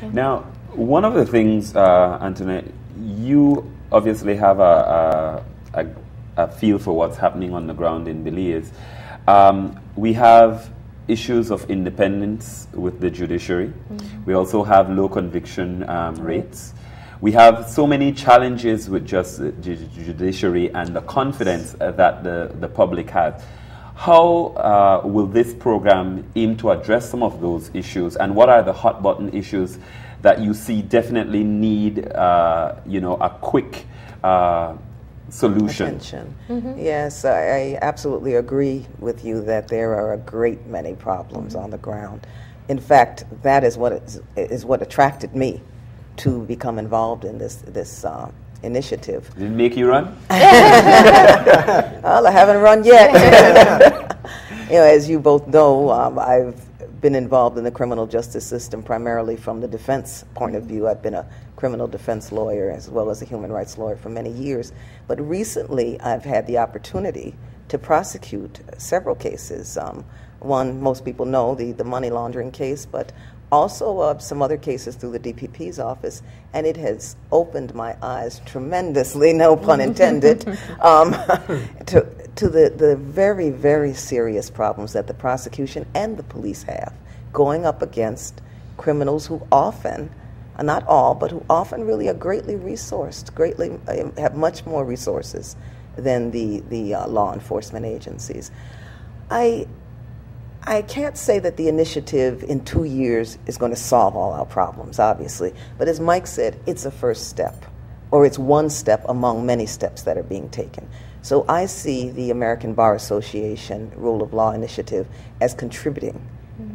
Now, one of the things, Antoinette, you obviously have a feel for what's happening on the ground in Belize. We have issues of independence with the judiciary. We also have low conviction rates. We have so many challenges with just the judiciary and the confidence that the public has. How will this program aim to address some of those issues, and what are the hot button issues that you see definitely need a quick solution? Yes, I absolutely agree with you that there are a great many problems on the ground. In fact, that is what attracted me to become involved in this initiative. Did it make you run? Well, I haven't run yet. As you both know, I've been involved in the criminal justice system primarily from the defense point of view. I've been a criminal defense lawyer as well as a human rights lawyer for many years. But recently, I've had the opportunity to prosecute several cases. One, most people know, the money laundering case, but also some other cases through the DPP's office, and it has opened my eyes tremendously, no pun intended, to the very, very serious problems that the prosecution and the police have going up against criminals who often, not all, but who often really are greatly resourced, have much more resources than the law enforcement agencies. I can't say that the initiative in 2 years is going to solve all our problems, obviously, but as Mike said, it's a first step, or it's one step among many steps that are being taken. So I see the American Bar Association Rule of Law Initiative as contributing,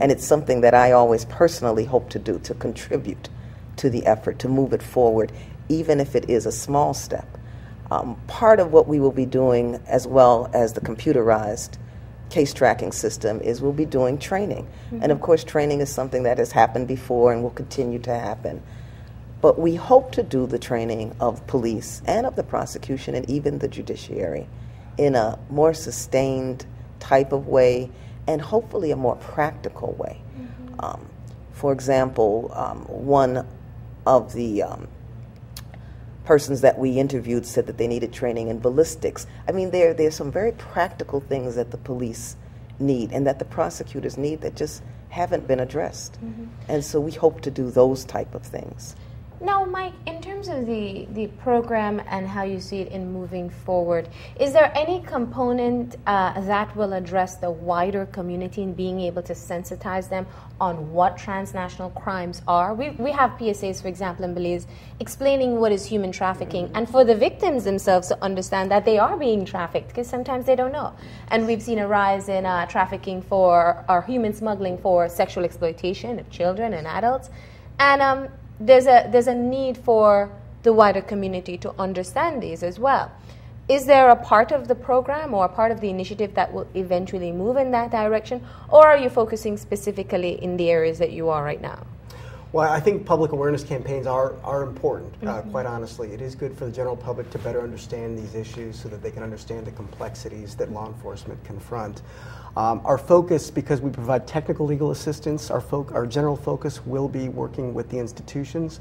and it's something that I always personally hope to do, to contribute to the effort, to move it forward, even if it is a small step. Part of what we will be doing, as well as the computerized case tracking system, is we'll be doing training. And of course, training is something that has happened before and will continue to happen. But we hope to do the training of police and of the prosecution and even the judiciary in a more sustained type of way, and hopefully a more practical way. For example, one of the persons that we interviewed said that they needed training in ballistics. I mean, there's some very practical things that the police need and that the prosecutors need that just haven't been addressed. And so we hope to do those type of things. Now, Mike, in terms of the program and how you see it in moving forward, is there any component that will address the wider community in being able to sensitize them on what transnational crimes are? We have PSAs, for example, in Belize, explaining what is human trafficking, and for the victims themselves to understand that they are being trafficked, because sometimes they don't know. And we've seen a rise in trafficking or human smuggling for sexual exploitation of children and adults. And there's a need for the wider community to understand these as well. Is there a part of the program or a part of the initiative that will eventually move in that direction, or are you focusing specifically in the areas that you are right now? Well, I think public awareness campaigns are important, quite honestly. It is good for the general public to better understand these issues so that they can understand the complexities that law enforcement confront. Our focus, because we provide technical legal assistance, our general focus will be working with the institutions,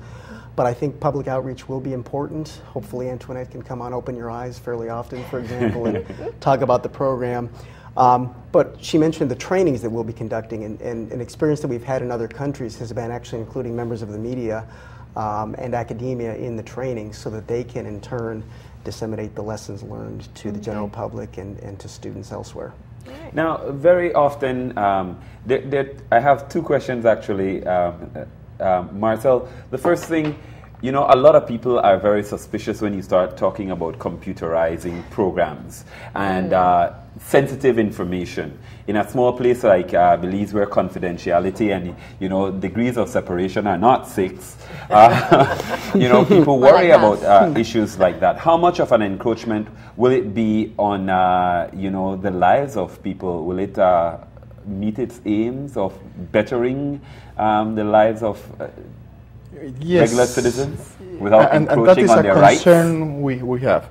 but I think public outreach will be important. Hopefully Antoinette can come on Open Your Eyes fairly often, for example, and talk about the program. But she mentioned the trainings that we'll be conducting, and an experience that we've had in other countries has been actually including members of the media and academia in the training so that they can in turn disseminate the lessons learned to the general public and to students elsewhere. Now, very often, I have two questions actually, Marcel. The first thing, you know, a lot of people are very suspicious when you start talking about computerizing programs and sensitive information. In a small place like Belize, where confidentiality and, you know, degrees of separation are not 6, you know, people worry about issues like that. How much of an encroachment will it be on, you know, the lives of people? Will it meet its aims of bettering the lives of regular citizens without encroaching on their rights? And that is a concern we have.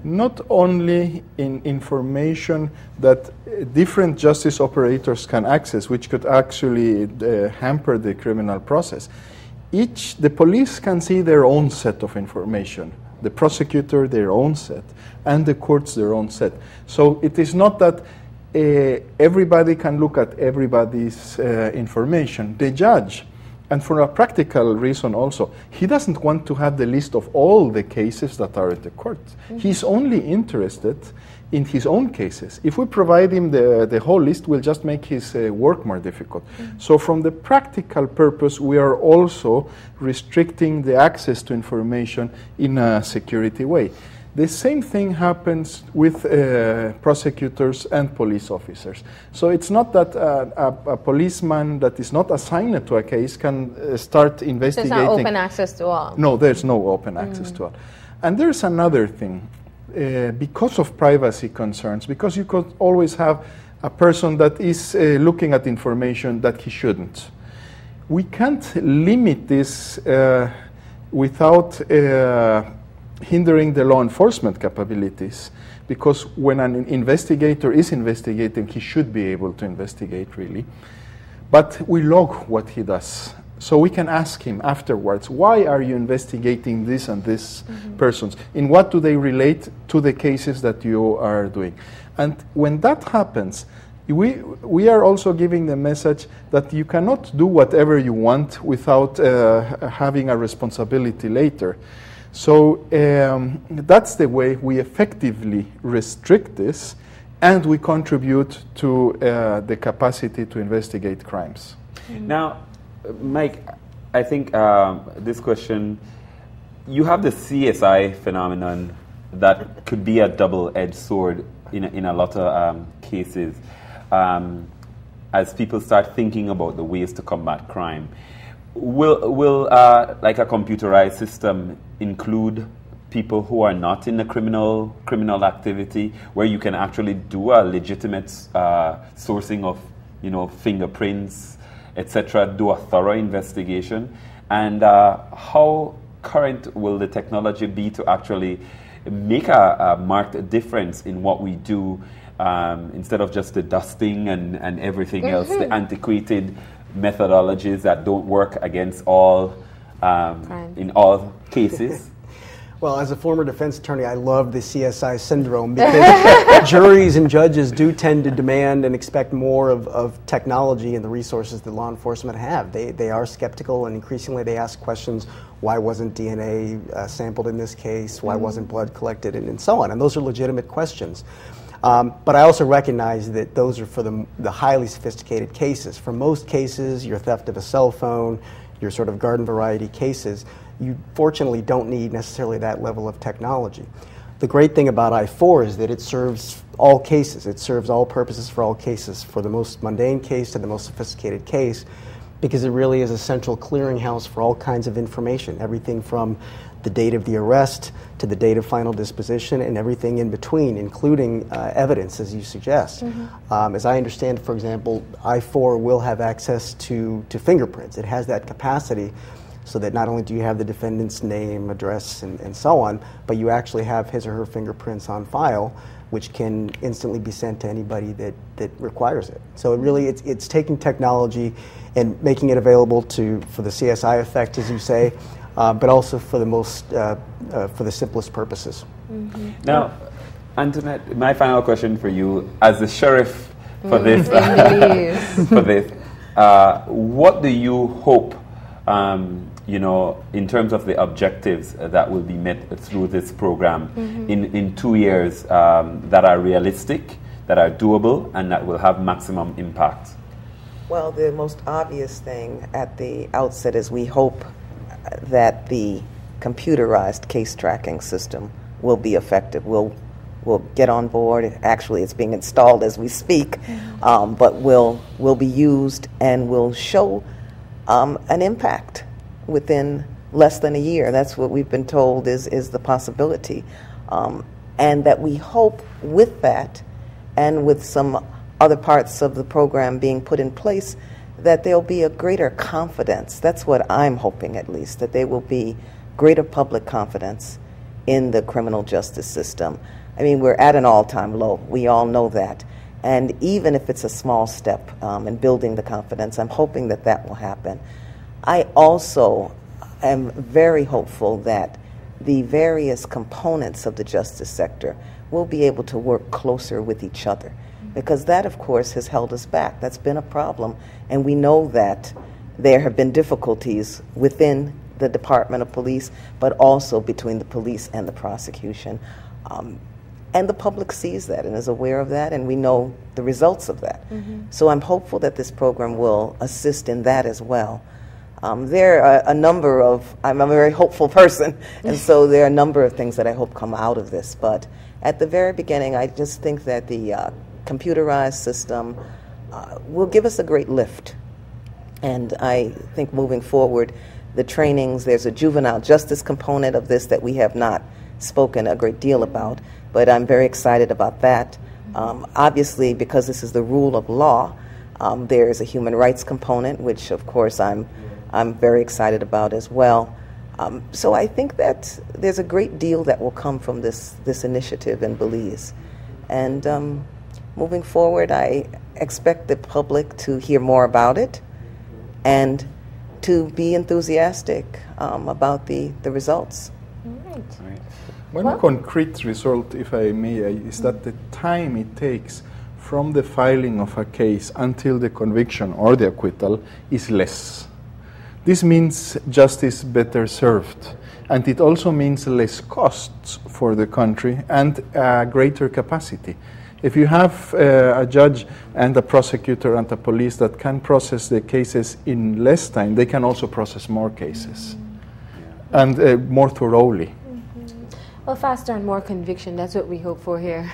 Not only in information that different justice operators can access, which could actually hamper the criminal process. the police can see their own set of information, the prosecutor their own set, and the courts their own set. So it is not that everybody can look at everybody's information. The judge, and for a practical reason also, he doesn't want to have the list of all the cases that are at the court. Mm-hmm. He's only interested in his own cases. If we provide him the whole list, we'll just make his work more difficult. Mm-hmm. So from the practical purpose, we are also restricting the access to information in a security way. The same thing happens with prosecutors and police officers. So it's not that a policeman that is not assigned to a case can start investigating. There's not open access to all. No, there's no open access to all. And there's another thing. Because of privacy concerns, because you could always have a person that is looking at information that he shouldn't. We can't limit this without hindering the law enforcement capabilities, because when an investigator is investigating, he should be able to investigate, really. But we log what he does. So we can ask him afterwards, why are you investigating this and this persons? In what do they relate to the cases that you are doing? And when that happens, we are also giving the message that you cannot do whatever you want without having a responsibility later. So that's the way we effectively restrict this, and we contribute to the capacity to investigate crimes. Now, Mike, I think this question, you have the CSI phenomenon that could be a double-edged sword in a lot of cases as people start thinking about the ways to combat crime. Will like a computerized system include people who are not in the criminal activity, where you can actually do a legitimate sourcing of, fingerprints, etc., do a thorough investigation? And how current will the technology be to actually make a marked difference in what we do, instead of just the dusting and everything else, the antiquated methodologies that don't work against all in all cases? Well, as a former defense attorney, I love the CSI syndrome, because juries and judges do tend to demand and expect more of technology and the resources that law enforcement have. They are skeptical, and increasingly they ask questions: why wasn't DNA sampled in this case? Why wasn't blood collected? And so on. And those are legitimate questions. But I also recognize that those are for the highly sophisticated cases. For most cases, your theft of a cell phone, your sort of garden variety cases, you fortunately don't need necessarily that level of technology. The great thing about I-4 is that it serves all cases. It serves all purposes for all cases, for the most mundane case to the most sophisticated case, because it really is a central clearinghouse for all kinds of information, everything from the date of the arrest to the date of final disposition and everything in between, including evidence, as you suggest. As I understand, for example, I-4 will have access to fingerprints. It has that capacity, so that not only do you have the defendant's name, address, and so on, but you actually have his or her fingerprints on file, which can instantly be sent to anybody that requires it. So it really, it's taking technology and making it available for the CSI effect, as you say, but also for the simplest purposes. Now, Antoinette, my final question for you, as the sheriff for this, what do you hope, in terms of the objectives that will be met through this program in 2 years, that are realistic, that are doable, and that will have maximum impact? Well, the most obvious thing at the outset is we hope that the computerized case tracking system will be effective. We'll get on board. Actually, it's being installed as we speak, but will be used and will show an impact within less than a year. That's what we've been told is the possibility. And that we hope with that, and with some other parts of the program being put in place, that there'll be a greater confidence. That's what I'm hoping, at least, that there will be greater public confidence in the criminal justice system. I mean, we're at an all-time low. We all know that. And even if it's a small step in building the confidence, I'm hoping that will happen. I also am very hopeful that the various components of the justice sector will be able to work closer with each other, because that, of course, has held us back. That's been a problem, and we know that there have been difficulties within the Department of Police, but also between the police and the prosecution. And the public sees that and is aware of that, and we know the results of that. So I'm hopeful that this program will assist in that as well. There are a number of, I'm a very hopeful person, and so there are a number of things that I hope come out of this. But at the very beginning, I just think that the computerized system will give us a great lift. And I think moving forward, the trainings, there's a juvenile justice component of this that we have not spoken a great deal about, but I'm very excited about that. Obviously, because this is the rule of law, there is a human rights component, which of course I'm very excited about as well. So I think that there's a great deal that will come from this initiative in Belize. And moving forward, I expect the public to hear more about it and to be enthusiastic about the results. Right. One concrete result, if I may, is that the time it takes from the filing of a case until the conviction or the acquittal is less. This means justice better served, and it also means less costs for the country and greater capacity. If you have a judge and a prosecutor and a police that can process the cases in less time, they can also process more cases and more thoroughly. Well, faster and more conviction, that's what we hope for here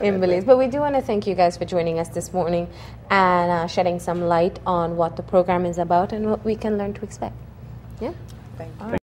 in Belize. But we do want to thank you guys for joining us this morning and shedding some light on what the program is about and what we can learn to expect. Yeah? Thank you.